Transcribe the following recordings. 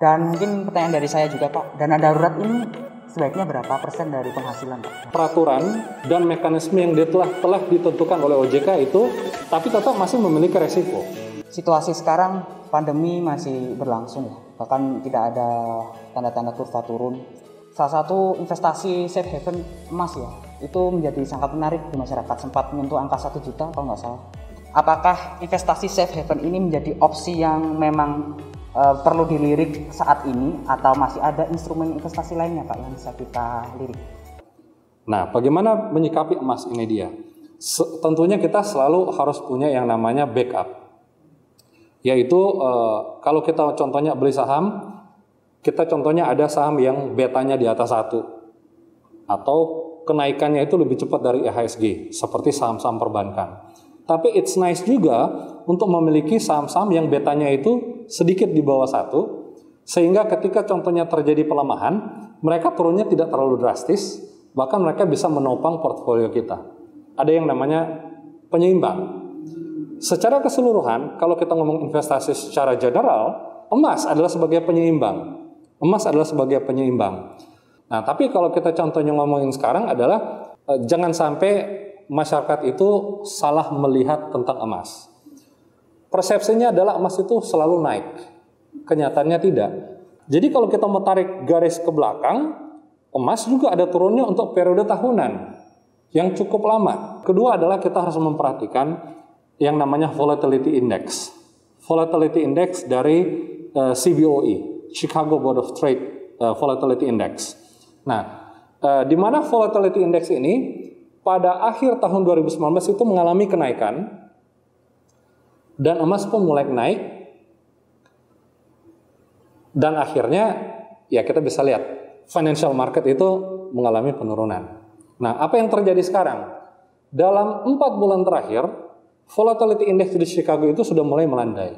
Dan mungkin pertanyaan dari saya juga Pak, dana darurat ini sebaiknya berapa persen dari penghasilan Pak? Peraturan dan mekanisme yang telah ditentukan oleh OJK itu, tapi tetap masih memiliki resiko. Situasi sekarang pandemi masih berlangsung ya, bahkan tidak ada tanda-tanda kurva turun. Salah satu investasi safe haven emas ya, itu menjadi sangat menarik di masyarakat, sempat menyentuh angka 1 juta kalau nggak salah. Apakah investasi safe haven ini menjadi opsi yang memang perlu dilirik saat ini, atau masih ada instrumen investasi lainnya Pak yang bisa kita lirik? Nah, bagaimana menyikapi emas ini dia? Tentunya kita selalu harus punya yang namanya backup. Yaitu kalau kita contohnya beli saham, kita contohnya ada saham yang betanya di atas 1 atau kenaikannya itu lebih cepat dari IHSG seperti saham-saham perbankan. Tapi it's nice juga untuk memiliki saham-saham yang betanya itu sedikit di bawah 1, sehingga ketika contohnya terjadi pelemahan, mereka turunnya tidak terlalu drastis, bahkan mereka bisa menopang portfolio kita. Ada yang namanya penyeimbang. Secara keseluruhan, kalau kita ngomong investasi secara general, emas adalah sebagai penyeimbang. Emas adalah sebagai penyeimbang. Nah, tapi kalau kita contohnya ngomongin sekarang adalah jangan sampai masyarakat itu salah melihat tentang emas. Persepsinya adalah emas itu selalu naik. Kenyataannya tidak. Jadi kalau kita mau tarik garis ke belakang, emas juga ada turunnya untuk periode tahunan yang cukup lama. Kedua adalah kita harus memperhatikan yang namanya volatility index. Volatility index dari CBOE, Chicago Board of Trade Volatility Index. Nah, di mana volatility index ini pada akhir tahun 2019 itu mengalami kenaikan dan emas pun mulai naik, dan akhirnya ya kita bisa lihat financial market itu mengalami penurunan. Nah, apa yang terjadi sekarang? Dalam 4 bulan terakhir, volatility index di Chicago itu sudah mulai melandai.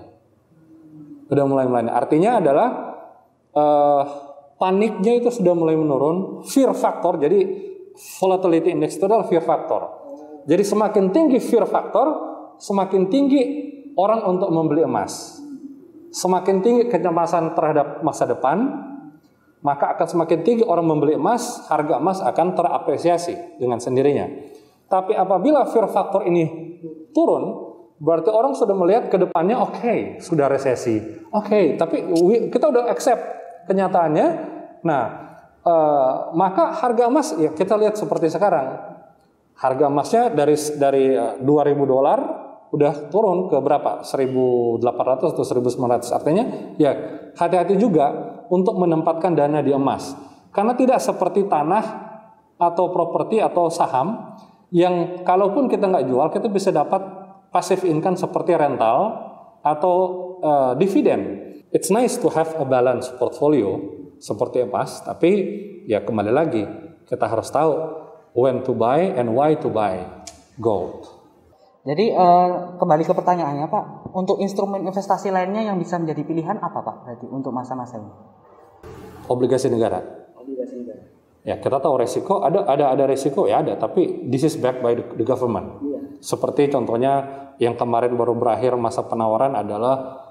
Artinya adalah paniknya itu sudah mulai menurun, fear factor. Jadi volatility index itu adalah fear factor. Jadi semakin tinggi fear factor, semakin tinggi orang untuk membeli emas. Semakin tinggi kecemasan terhadap masa depan, maka akan semakin tinggi orang membeli emas, harga emas akan terapresiasi dengan sendirinya. Tapi apabila fear factor ini turun, berarti orang sudah melihat ke depannya, oke, sudah resesi. Oke, tapi kita udah accept kenyataannya. Nah, maka harga emas ya kita lihat seperti sekarang. Harga emasnya dari $2.000 udah turun ke berapa? 1.800 atau 1.900. Artinya ya hati-hati juga untuk menempatkan dana di emas. Karena tidak seperti tanah atau properti atau saham yang kalaupun kita nggak jual, kita bisa dapat passive income seperti rental atau dividen. It's nice to have a balanced portfolio seperti emas, tapi ya kembali lagi kita harus tahu when to buy and why to buy gold. Jadi kembali ke pertanyaannya Pak, untuk instrumen investasi lainnya yang bisa menjadi pilihan apa Pak berarti untuk masa-masa ini? Obligasi negara. Ya, kita tahu resiko, ada resiko ya ada, tapi this is backed by the government. Seperti contohnya yang kemarin baru berakhir masa penawaran adalah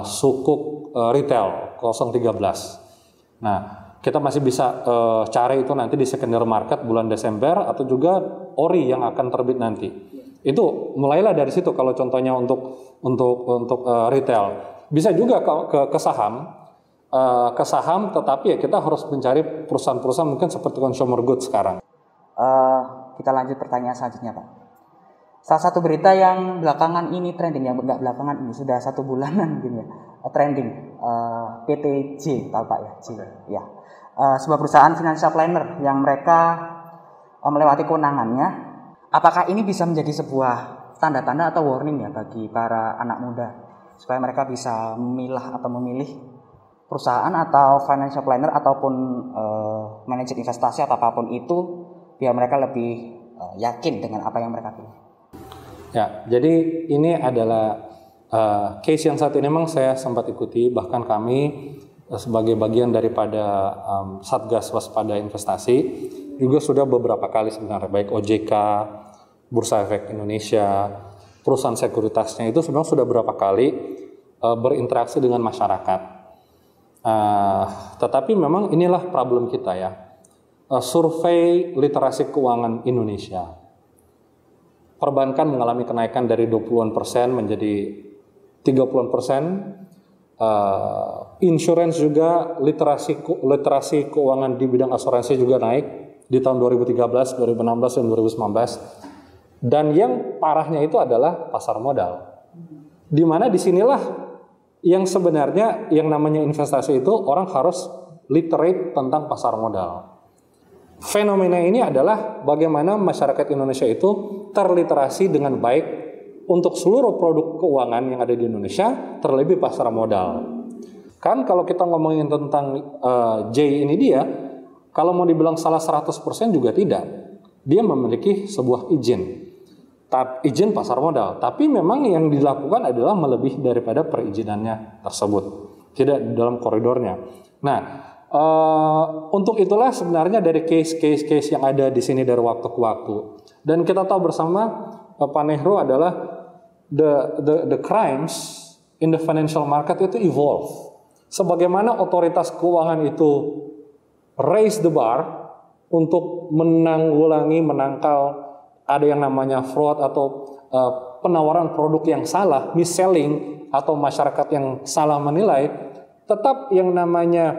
sukuk retail 013. Nah, kita masih bisa cari itu nanti di secondary market bulan Desember, atau juga ori yang akan terbit nanti. Itu mulailah dari situ kalau contohnya untuk retail. Bisa juga ke saham, tetapi ya kita harus mencari perusahaan-perusahaan mungkin seperti consumer goods sekarang. Kita lanjut pertanyaan selanjutnya Pak. Salah satu berita yang belakangan ini trending, yang enggak belakangan ini sudah 1 bulanan gini ya, trending, PTJ, tahu Pak ya? Ya. Sebuah perusahaan financial planner yang mereka melewati kewenangannya. Apakah ini bisa menjadi sebuah tanda-tanda atau warning ya bagi para anak muda supaya mereka bisa memilah atau memilih perusahaan atau financial planner ataupun manajer investasi atau apapun itu, biar mereka lebih yakin dengan apa yang mereka pilih? Ya, jadi ini adalah case yang saat ini memang saya sempat ikuti, bahkan kami sebagai bagian daripada Satgas Waspada Investasi juga sudah beberapa kali sebenarnya, baik OJK, Bursa Efek Indonesia, perusahaan sekuritasnya itu sebenarnya sudah beberapa kali berinteraksi dengan masyarakat. Tetapi memang inilah problem kita ya. Survei literasi keuangan Indonesia, perbankan mengalami kenaikan dari 20-an% menjadi 30-an%. Insurance juga, literasi keuangan di bidang asuransi juga naik di tahun 2013, 2016, dan 2019. Dan yang parahnya itu adalah pasar modal. Di mana disinilah yang sebenarnya yang namanya investasi itu orang harus literate tentang pasar modal. Fenomena ini adalah bagaimana masyarakat Indonesia itu terliterasi dengan baik untuk seluruh produk keuangan yang ada di Indonesia, terlebih pasar modal. Kan kalau kita ngomongin tentang J ini dia, kalau mau dibilang salah 100% juga tidak. Dia memiliki sebuah izin pasar modal, tapi memang yang dilakukan adalah melebihi daripada perizinannya tersebut, tidak dalam koridornya. Nah, untuk itulah sebenarnya dari case yang ada di sini dari waktu ke waktu, dan kita tahu bersama Pak Nehru adalah the crimes in the financial market itu evolve. Sebagaimana otoritas keuangan itu raise the bar untuk menangkal ada yang namanya fraud atau penawaran produk yang salah, mis-selling, atau masyarakat yang salah menilai, tetap yang namanya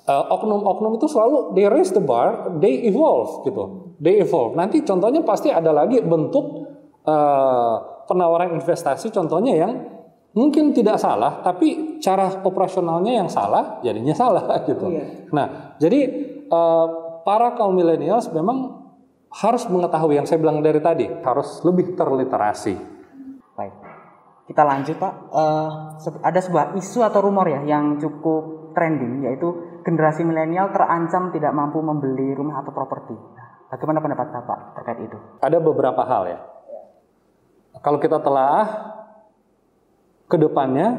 oknum-oknum itu selalu they raise the bar, they evolve gitu. They evolve. Nanti contohnya pasti ada lagi bentuk penawaran investasi contohnya yang mungkin tidak salah, tapi cara operasionalnya yang salah, jadinya salah gitu. Iya. Nah, jadi para kaum millennials memang harus mengetahui yang saya bilang dari tadi, harus lebih terliterasi. Baik, kita lanjut Pak. Ada sebuah isu atau rumor ya yang cukup trending, yaitu generasi milenial terancam tidak mampu membeli rumah atau properti. Bagaimana pendapat Bapak terkait itu? Ada beberapa hal ya. Kalau kita telaah ke depannya,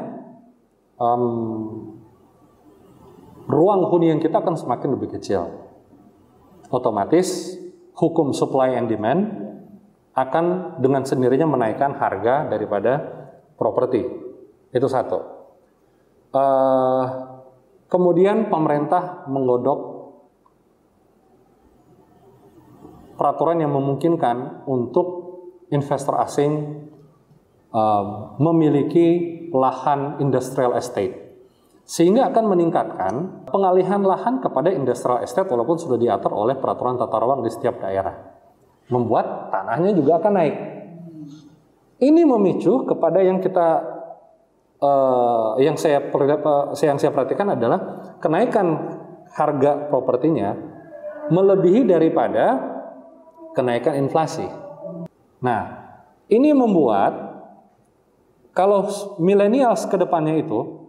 ruang hunian kita akan semakin lebih kecil. Otomatis hukum supply and demand akan dengan sendirinya menaikkan harga daripada properti. Itu satu. Kemudian pemerintah menggodok peraturan yang memungkinkan untuk investor asing memiliki lahan industrial estate, sehingga akan meningkatkan pengalihan lahan kepada industrial estate walaupun sudah diatur oleh peraturan tata ruang di setiap daerah, membuat tanahnya juga akan naik. Ini memicu kepada yang saya perhatikan adalah kenaikan harga propertinya melebihi daripada kenaikan inflasi. Nah, ini membuat kalau millennials ke depannya itu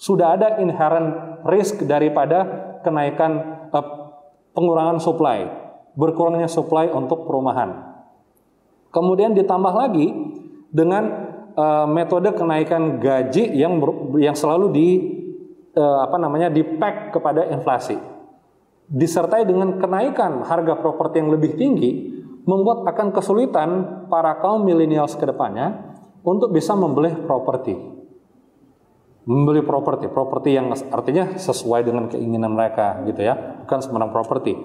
sudah ada inherent risk daripada kenaikan pengurangan supply, berkurangnya supply untuk perumahan. Kemudian ditambah lagi dengan metode kenaikan gaji yang selalu di-pack kepada inflasi, disertai dengan kenaikan harga properti yang lebih tinggi, membuat akan kesulitan para kaum millennials ke depannya untuk bisa membeli properti yang artinya sesuai dengan keinginan mereka gitu ya, bukan sembarang properti.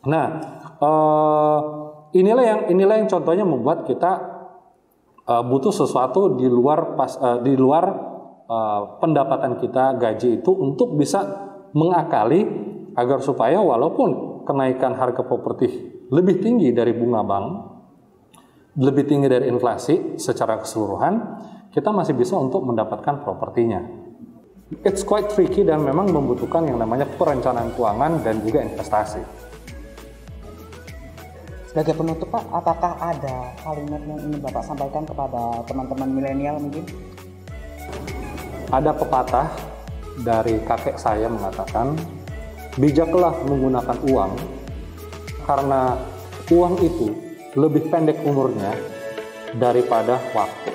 Nah, inilah yang contohnya membuat kita butuh sesuatu di luar pendapatan kita, gaji itu, untuk bisa mengakali agar supaya walaupun kenaikan harga properti lebih tinggi dari bunga bank, lebih tinggi dari inflasi secara keseluruhan, kita masih bisa untuk mendapatkan propertinya. It's quite tricky dan memang membutuhkan yang namanya perencanaan keuangan dan juga investasi. Sebagai penutup Pak, apakah ada kalimat yang ingin Bapak sampaikan kepada teman-teman milenial mungkin? Ada pepatah dari kakek saya mengatakan, bijaklah menggunakan uang karena uang itu lebih pendek umurnya daripada waktu.